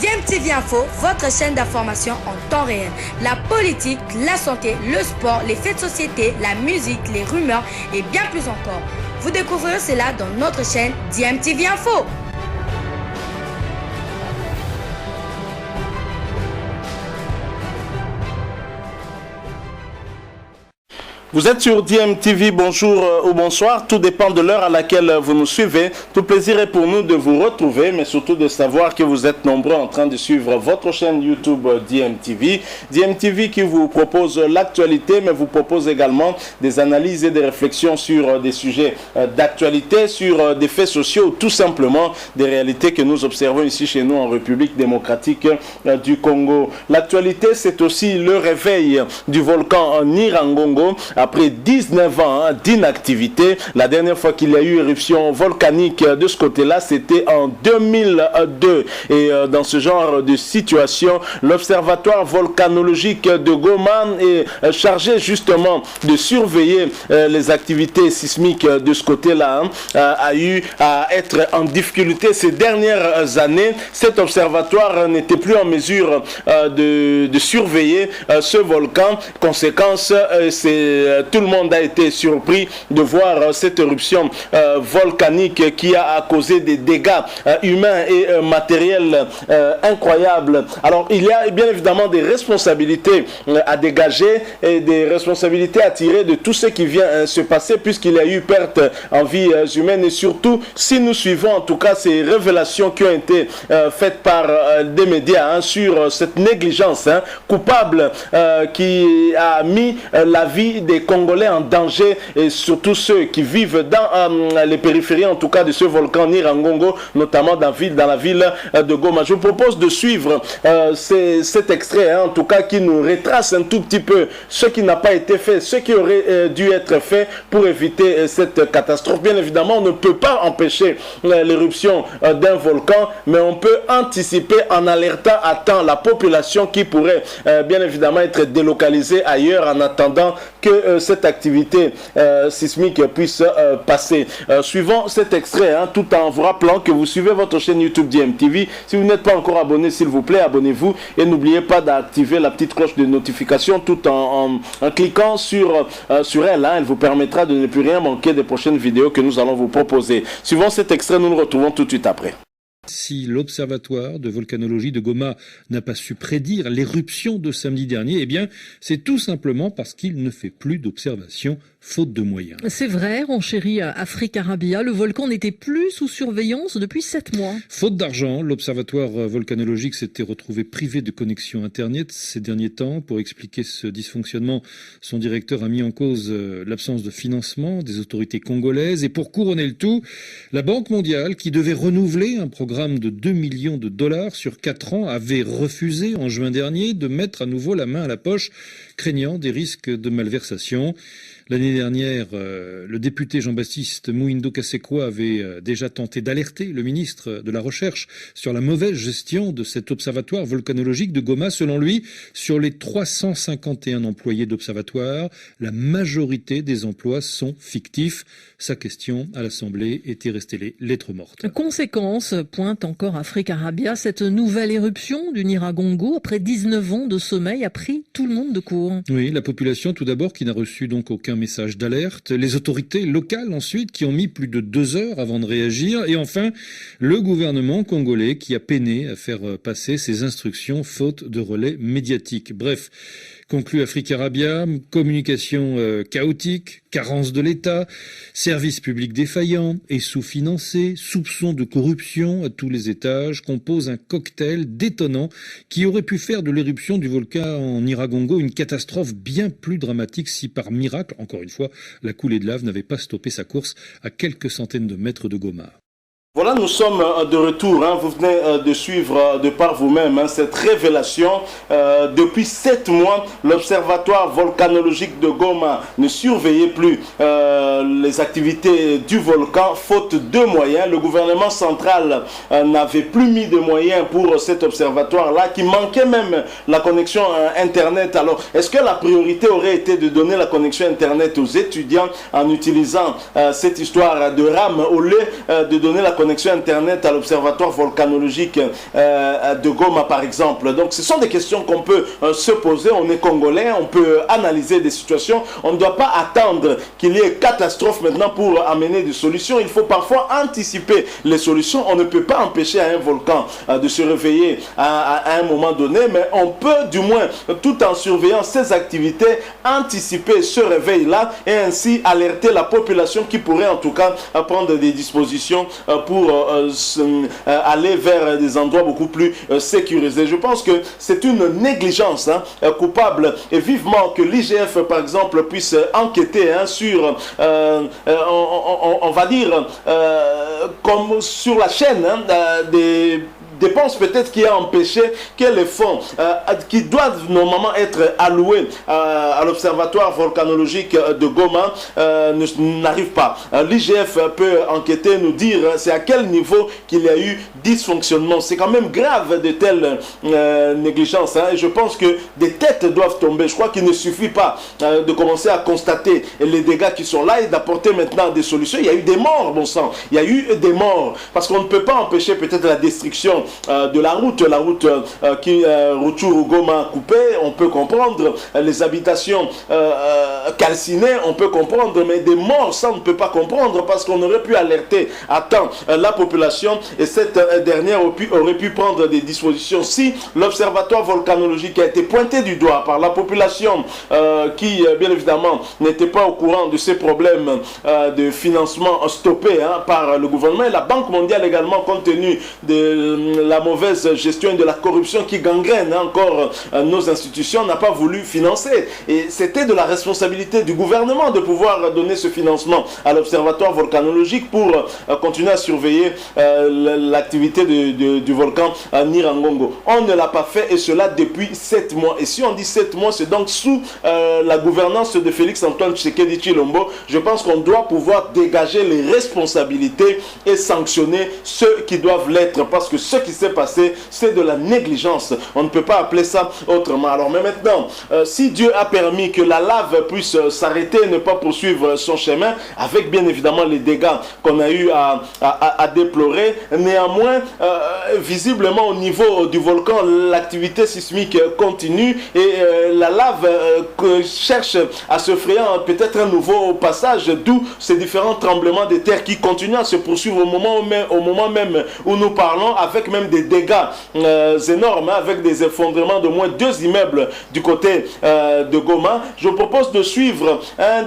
DMTV Info, votre chaîne d'information en temps réel. La politique, la santé, le sport, les faits de société, la musique, les rumeurs et bien plus encore. Vous découvrirez cela dans notre chaîne DMTV Info. Vous êtes sur DMTV, bonjour ou bonsoir, tout dépend de l'heure à laquelle vous nous suivez. Tout plaisir est pour nous de vous retrouver, mais surtout de savoir que vous êtes nombreux en train de suivre votre chaîne YouTube DMTV. DMTV qui vous propose l'actualité, mais vous propose également des analyses et des réflexions sur des sujets d'actualité, sur des faits sociaux, tout simplement des réalités que nous observons ici chez nous en République démocratique du Congo. L'actualité, c'est aussi le réveil du volcan Nyiragongo. Après 19 ans d'inactivité, la dernière fois qu'il y a eu éruption volcanique de ce côté-là, c'était en 2002. Et dans ce genre de situation, l'Observatoire volcanologique de Goma est chargé justement de surveiller les activités sismiques de ce côté-là, a eu à être en difficulté ces dernières années. Cet observatoire n'était plus en mesure de surveiller ce volcan. Conséquence, tout le monde a été surpris de voir cette éruption volcanique qui a causé des dégâts humains et matériels incroyables. Alors, il y a bien évidemment des responsabilités à dégager et des responsabilités à tirer de tout ce qui vient se passer, puisqu'il y a eu perte en vie humaine. Et surtout, si nous suivons en tout cas ces révélations qui ont été faites par des médias sur cette négligence coupable qui a mis la vie des Congolais en danger, et surtout ceux qui vivent dans les périphéries en tout cas de ce volcan Nyiragongo, notamment dans la ville de Goma. Je vous propose de suivre cet extrait en tout cas qui nous retrace un tout petit peu ce qui n'a pas été fait, ce qui aurait dû être fait pour éviter cette catastrophe. Bien évidemment, on ne peut pas empêcher l'éruption d'un volcan, mais on peut anticiper en alertant à temps la population qui pourrait bien évidemment être délocalisée ailleurs en attendant que cette activité sismique puisse passer. Suivons cet extrait tout en vous rappelant que vous suivez votre chaîne YouTube DMTV. Si vous n'êtes pas encore abonné, s'il vous plaît, abonnez-vous et n'oubliez pas d'activer la petite cloche de notification tout en cliquant sur elle. Elle vous permettra de ne plus rien manquer des prochaines vidéos que nous allons vous proposer. Suivons cet extrait, nous nous retrouvons tout de suite après. Si l'Observatoire de volcanologie de Goma n'a pas su prédire l'éruption de samedi dernier, eh bien, c'est tout simplement parce qu'il ne fait plus d'observations, faute de moyens. C'est vrai, renchérit Afrique Arabia, le volcan n'était plus sous surveillance depuis 7 mois. Faute d'argent, l'Observatoire volcanologique s'était retrouvé privé de connexion Internet ces derniers temps. Pour expliquer ce dysfonctionnement, son directeur a mis en cause l'absence de financement des autorités congolaises. Et pour couronner le tout, la Banque mondiale, qui devait renouveler un programme de 2 millions de dollars sur 4 ans, avait refusé en juin dernier de mettre à nouveau la main à la poche, craignant des risques de malversation. L'année dernière, le député Jean-Baptiste Mouindo Kassekwa avait déjà tenté d'alerter le ministre de la Recherche sur la mauvaise gestion de cet observatoire volcanologique de Goma. Selon lui, sur les 351 employés d'observatoire, la majorité des emplois sont fictifs. Sa question à l'Assemblée était restée lettre morte. Conséquence, pointe encore Afrique Arabia, cette nouvelle éruption du Nyiragongo, après 19 ans de sommeil, a pris tout le monde de court. Oui, la population tout d'abord qui n'a reçu donc aucun message d'alerte, les autorités locales ensuite qui ont mis plus de 2 heures avant de réagir, et enfin le gouvernement congolais qui a peiné à faire passer ses instructions faute de relais médiatique. Bref, conclut Afrique Arabia, communication chaotique, carence de l'État, services publics défaillants et sous-financés, soupçons de corruption à tous les étages, composent un cocktail détonnant qui aurait pu faire de l'éruption du volcan en Nyiragongo une catastrophe bien plus dramatique si par miracle, encore une fois, la coulée de lave n'avait pas stoppé sa course à quelques centaines de mètres de Goma. Voilà, nous sommes de retour. Vous venez de suivre de par vous-même cette révélation. Depuis 7 mois, l'Observatoire volcanologique de Goma ne surveillait plus les activités du volcan, faute de moyens. Le gouvernement central n'avait plus mis de moyens pour cet observatoire-là, qui manquait même la connexion Internet. Alors, est-ce que la priorité aurait été de donner la connexion Internet aux étudiants en utilisant cette histoire de RAM au lieu de donner la connexion Internet à l'Observatoire volcanologique de Goma, par exemple. Donc, ce sont des questions qu'on peut se poser. On est Congolais, on peut analyser des situations. On ne doit pas attendre qu'il y ait catastrophe maintenant pour amener des solutions. Il faut parfois anticiper les solutions. On ne peut pas empêcher un volcan de se réveiller à un moment donné, mais on peut du moins, tout en surveillant ses activités, anticiper ce réveil-là et ainsi alerter la population qui pourrait en tout cas prendre des dispositions pour aller vers des endroits beaucoup plus sécurisés. Je pense que c'est une négligence coupable et vivement que l'IGF par exemple puisse enquêter sur, on va dire, comme sur la chaîne des dépenses peut-être qui a empêché que les fonds qui doivent normalement être alloués à l'Observatoire volcanologique de Goma n'arrivent pas. L'IGF peut enquêter, nous dire c'est à quel niveau qu'il y a eu dysfonctionnement. C'est quand même grave de telles négligences. Et je pense que des têtes doivent tomber. Je crois qu'il ne suffit pas de commencer à constater les dégâts qui sont là et d'apporter maintenant des solutions. Il y a eu des morts, bon sang. Il y a eu des morts. Parce qu'on ne peut pas empêcher peut-être la destruction de la route qui Rutshuru-Goma coupée, on peut comprendre, les habitations calcinées, on peut comprendre, mais des morts, ça on ne peut pas comprendre parce qu'on aurait pu alerter à temps la population et cette dernière aurait pu prendre des dispositions. Si l'observatoire volcanologique a été pointé du doigt par la population qui, bien évidemment, n'était pas au courant de ces problèmes de financement stoppés par le gouvernement et la Banque mondiale également, compte tenu de la mauvaise gestion et de la corruption qui gangrène encore nos institutions, n'a pas voulu financer. Et c'était de la responsabilité du gouvernement de pouvoir donner ce financement à l'observatoire volcanologique pour continuer à surveiller l'activité du volcan Nyiragongo. On ne l'a pas fait et cela depuis 7 mois. Et si on dit 7 mois, c'est donc sous la gouvernance de Félix-Antoine Tshisekedi Tshilombo. Je pense qu'on doit pouvoir dégager les responsabilités et sanctionner ceux qui doivent l'être, parce que ce qui s'est passé, c'est de la négligence. On ne peut pas appeler ça autrement. Alors, mais maintenant, si Dieu a permis que la lave puisse s'arrêter et ne pas poursuivre son chemin, avec bien évidemment les dégâts qu'on a eu à déplorer, néanmoins, visiblement au niveau du volcan, l'activité sismique continue et la lave cherche à se frayer peut-être un nouveau passage, d'où ces différents tremblements de terre qui continuent à se poursuivre au moment même où nous parlons, avec même des dégâts énormes, avec des effondrements de moins 2 immeubles du côté de Goma. Je propose de suivre un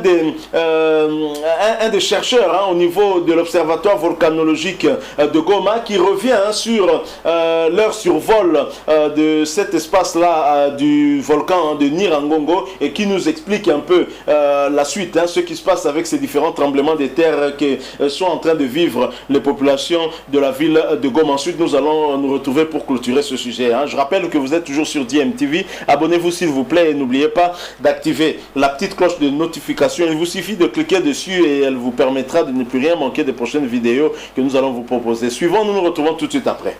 des chercheurs au niveau de l'observatoire volcanologique de Goma qui revient sur leur survol de cet espace-là du volcan de Nyiragongo et qui nous explique un peu la suite, ce qui se passe avec ces différents tremblements de terre que sont en train de vivre les populations de la ville de Goma. Ensuite, nous allons nous retrouver pour clôturer ce sujet. Je rappelle que vous êtes toujours sur DMTV. Abonnez-vous s'il vous plaît et n'oubliez pas d'activer la petite cloche de notification. Il vous suffit de cliquer dessus et elle vous permettra de ne plus rien manquer des prochaines vidéos que nous allons vous proposer. Suivons, nous nous retrouvons tout de suite après.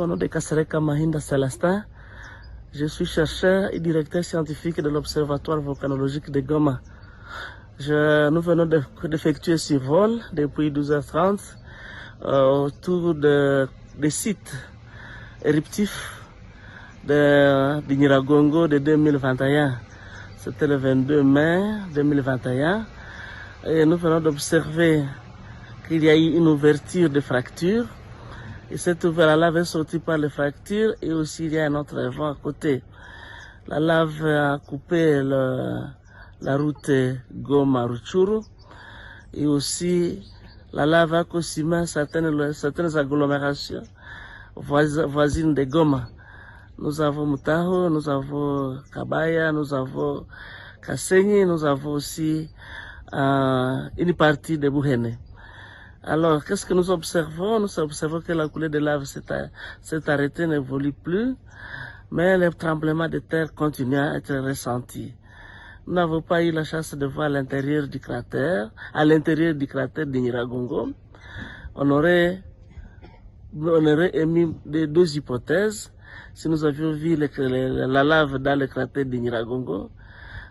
au nom de Kasereka Mahinda Celestin. Je suis chercheur et directeur scientifique de l'Observatoire volcanologique de Goma. Nous venons d'effectuer ce vol depuis 12h30 autour des sites éruptifs de Nyiragongo de 2021. C'était le 22 mai 2021. Et nous venons d'observer qu'il y a eu une ouverture de fractures. Et cette ouverture, la lave est sortie par les fractures et aussi il y a un autre vent à côté. La lave a coupé la route Goma-Rutshuru et aussi la lave a consumé certaines agglomérations voisines de Goma. Nous avons Mutaho, nous avons Kabaya, nous avons Kasenyi, nous avons aussi une partie de Bouhene. Alors, qu'est-ce que nous observons? Nous observons que la coulée de lave s'est arrêtée, n'évolue plus, mais les tremblements de terre continuent à être ressentis. Nous n'avons pas eu la chance de voir l'intérieur du cratère, à l'intérieur du cratère de Nyiragongo. On aurait émis deux hypothèses. Si nous avions vu la lave dans le cratère de Nyiragongo,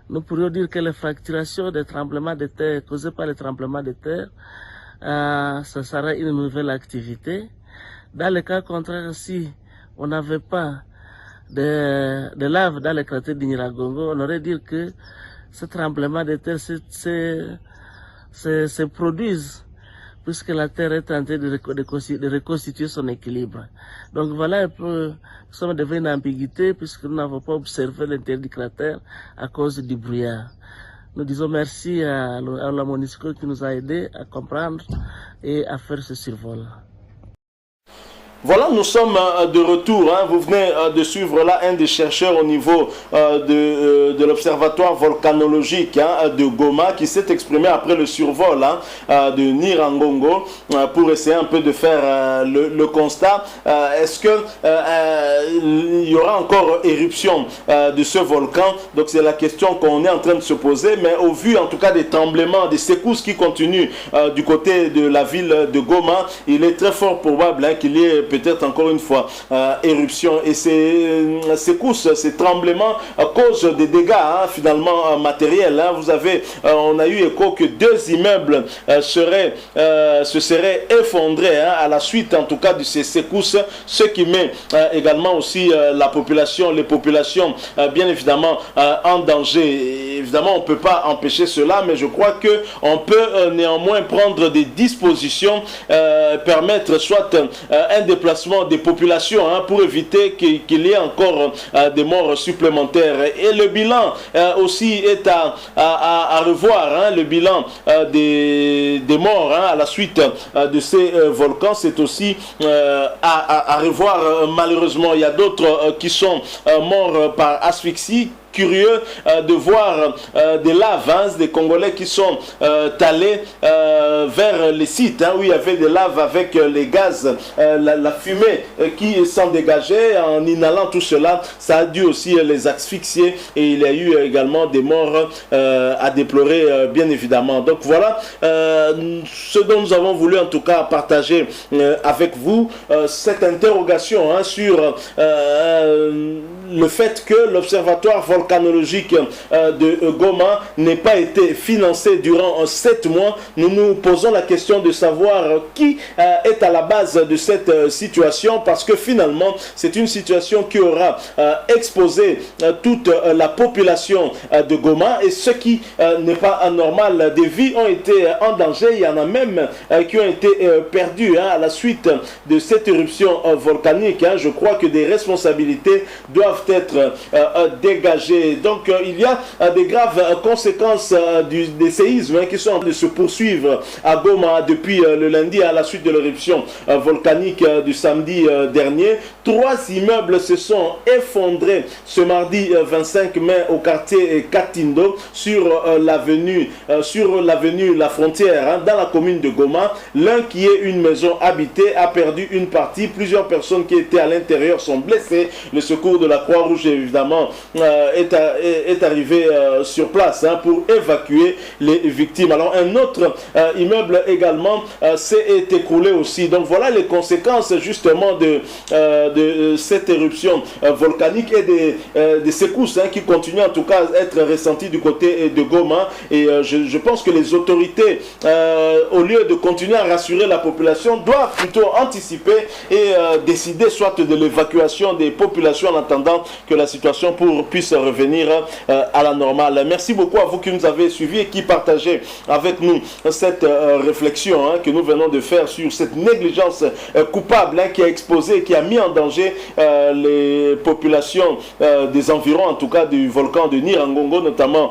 nous pourrions dire que les fracturations des tremblements de terre causées par les tremblements de terre ça sera une nouvelle activité. Dans le cas contraire, si on n'avait pas de lave dans le cratère de Nyiragongo, on aurait dit que ce tremblement de terre se produisent puisque la terre est en train de reconstituer son équilibre. Donc voilà un peu, nous sommes devant une ambiguïté puisque nous n'avons pas observé l'intérieur du cratère à cause du brouillard. Nous disons merci à la MONUSCO qui nous a aidés à comprendre et à faire ce survol. Voilà, nous sommes de retour. Vous venez de suivre là un des chercheurs au niveau de l'Observatoire volcanologique de Goma qui s'est exprimé après le survol de Nyiragongo pour essayer un peu de faire le constat. Est-ce qu'il y aura encore éruption de ce volcan? Donc c'est la question qu'on est en train de se poser. Mais au vu en tout cas des tremblements, des secousses qui continuent du côté de la ville de Goma, il est très fort probable qu'il y ait peut-être encore une fois éruption, et ces secousses, ces tremblements causent des dégâts finalement matériels. Vous avez, on a eu écho que 2 immeubles se seraient effondrés à la suite en tout cas de ces secousses, ce qui met également aussi les populations bien évidemment en danger. Et évidemment on ne peut pas empêcher cela, mais je crois que on peut néanmoins prendre des dispositions, permettre soit un déplacement des populations pour éviter qu'il y ait encore des morts supplémentaires. Et le bilan aussi est à revoir, le bilan des morts à la suite de ces volcans, c'est aussi à revoir. Malheureusement, il y a d'autres qui sont morts par asphyxie. Curieux de voir des laves, des Congolais qui sont allés vers les sites où il y avait des laves avec les gaz, la fumée qui s'en dégageait. En inhalant tout cela, ça a dû aussi les asphyxier et il y a eu également des morts à déplorer bien évidemment. Donc voilà ce dont nous avons voulu en tout cas partager avec vous, cette interrogation sur le fait que l'Observatoire volcanologique de Goma n'ait pas été financé durant 7 mois. Nous nous posons la question de savoir qui est à la base de cette situation, parce que finalement c'est une situation qui aura exposé toute la population de Goma, et ce qui n'est pas anormal. Des vies ont été en danger, il y en a même qui ont été perdues à la suite de cette éruption volcanique. Je crois que des responsabilités doivent être dégagées. Donc il y a des graves conséquences des séismes qui sont en train de se poursuivre à Goma depuis le lundi à la suite de l'éruption volcanique du samedi dernier. 3 immeubles se sont effondrés ce mardi 25 mai au quartier Katindo sur l'avenue La Frontière dans la commune de Goma. L'un, qui est une maison habitée, a perdu une partie. Plusieurs personnes qui étaient à l'intérieur sont blessées. Le secours de la Croix-Rouge évidemment est est arrivé sur place pour évacuer les victimes. Alors un autre immeuble également s'est écroulé aussi. Donc voilà les conséquences justement de cette éruption volcanique et des secousses qui continuent en tout cas à être ressenties du côté de Goma. Et je pense que les autorités, au lieu de continuer à rassurer la population, doivent plutôt anticiper et décider soit de l'évacuation des populations en attendant que la situation puisse revenir à la normale. Merci beaucoup à vous qui nous avez suivis et qui partagez avec nous cette réflexion que nous venons de faire sur cette négligence coupable qui a exposé, qui a mis en danger les populations des environs, en tout cas du volcan de Nyiragongo, notamment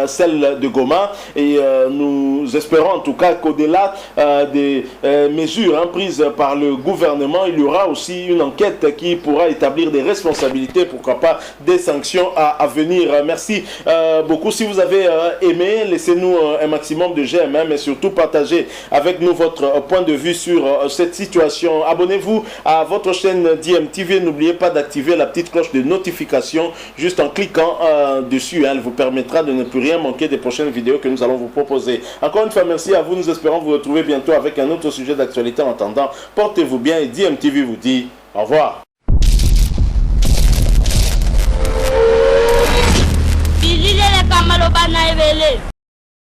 celle de Goma. Et nous espérons en tout cas qu'au-delà des mesures prises par le gouvernement, il y aura aussi une enquête qui pourra établir des responsabilités, pourquoi pas des sanctions à venir. Merci beaucoup. Si vous avez aimé, laissez-nous un maximum de j'aime, mais surtout partagez avec nous votre point de vue sur cette situation. Abonnez-vous à votre chaîne DMTV. N'oubliez pas d'activer la petite cloche de notification juste en cliquant dessus. Elle vous permettra de ne plus rien manquer des prochaines vidéos que nous allons vous proposer. Encore une fois, merci à vous. Nous espérons vous retrouver bientôt avec un autre sujet d'actualité. En attendant, portez-vous bien et DMTV vous dit au revoir.